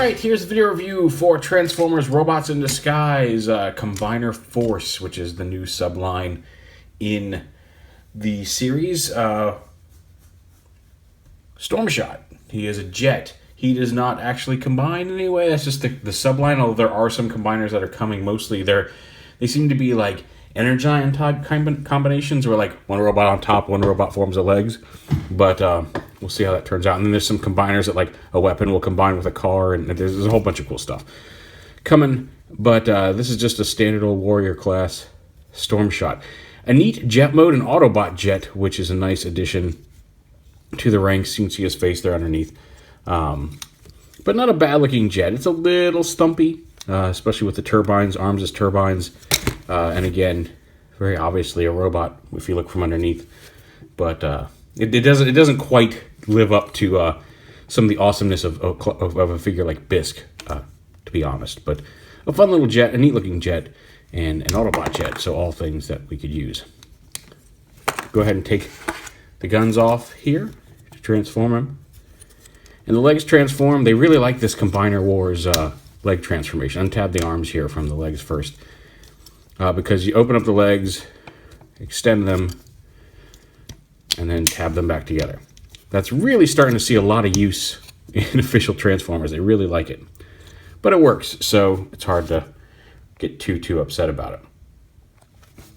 Alright, here's the video review for Transformers Robots in Disguise, Combiner Force, which is the new subline in the series. STORMSHOT. He is a jet. He does not actually combine in any way. That's just the subline, although there are some combiners that are coming. Mostly they seem to be like Energion type combinations where like one robot on top, one robot forms the legs. But we'll see how that turns out. And then there's some combiners that like a weapon will combine with a car, and there's a whole bunch of cool stuff coming. But this is just a standard old Warrior class STORMSHOT. A neat jet mode, an Autobot jet, which is a nice addition to the ranks. You can see his face there underneath. But not a bad looking jet. It's a little stumpy, especially with the turbines, arms as turbines. And again, very obviously a robot if you look from underneath. But it doesn't quite live up to some of the awesomeness of a figure like Bisk, to be honest. But a fun little jet, a neat looking jet, and an Autobot jet. So all things that we could use. Go ahead and take the guns off here to transform them. And the legs transform. They really like this Combiner Wars leg transformation. Untab the arms here from the legs first. Because you open up the legs, extend them, and then tab them back together. That's really starting to see a lot of use in official Transformers. They really like it. But it works, so it's hard to get too upset about it.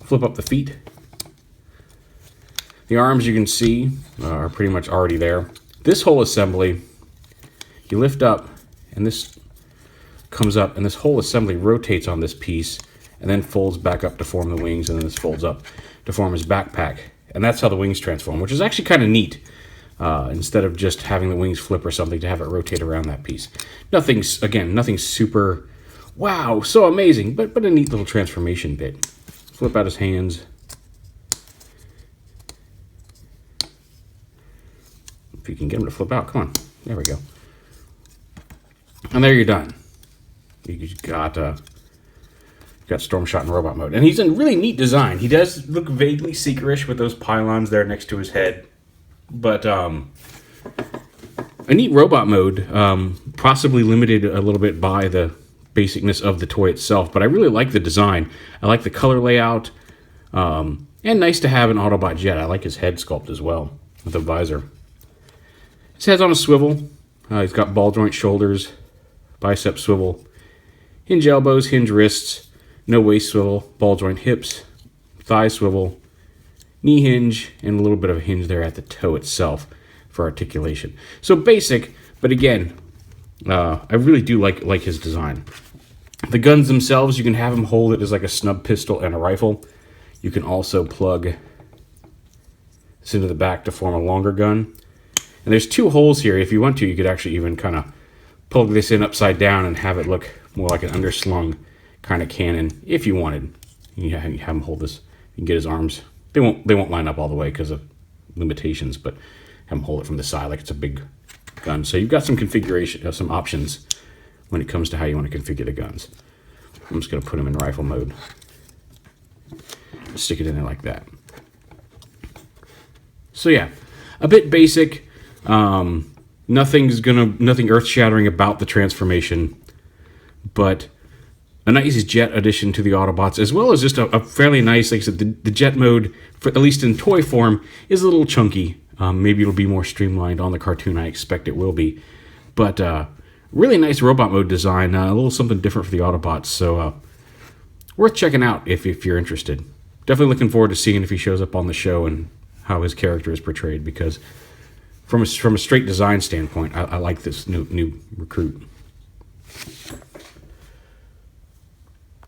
Flip up the feet. The arms, you can see, are pretty much already there. This whole assembly, you lift up, and this comes up, and this whole assembly rotates on this piece, and then folds back up to form the wings, and then this folds up to form his backpack. And that's how the wings transform, which is actually kind of neat. Instead of just having the wings flip or something, to have it rotate around that piece. Nothing super, wow, so amazing, but a neat little transformation bit. Flip out his hands. If you can get him to flip out, come on. There we go. And there you're done. You got STORMSHOT in robot mode. And he's in really neat design. He does look vaguely Seekerish with those pylons there next to his head. But a neat robot mode, possibly limited a little bit by the basicness of the toy itself. But I really like the design. I like the color layout. And nice to have an Autobot jet. I like his head sculpt as well, with a visor. His head's on a swivel. He's got ball joint shoulders, bicep swivel, hinge elbows, hinge wrists, no waist swivel, ball joint hips, thigh swivel, knee hinge, and a little bit of a hinge there at the toe itself for articulation. So basic, but again, I really do like his design. The guns themselves, you can have him hold it as like a snub pistol and a rifle. You can also plug this into the back to form a longer gun. And there's two holes here. If you want to, you could actually even kind of plug this in upside down and have it look more like an underslung kind of cannon if you wanted. You have him hold this. You can get his arms. They won't line up all the way because of limitations, but have him hold it from the side like it's a big gun. So you've got some configuration, some options when it comes to how you want to configure the guns. I'm just going to put them in rifle mode. Stick it in there like that. So yeah, a bit basic. Nothing earth-shattering about the transformation, but a nice jet addition to the Autobots, as well as just a fairly nice, like I said, the jet mode, for, at least in toy form, is a little chunky. Maybe it'll be more streamlined on the cartoon. I expect it will be. But really nice robot mode design, a little something different for the Autobots, so worth checking out if you're interested. Definitely looking forward to seeing if he shows up on the show and how his character is portrayed, because from a straight design standpoint, I like this new recruit.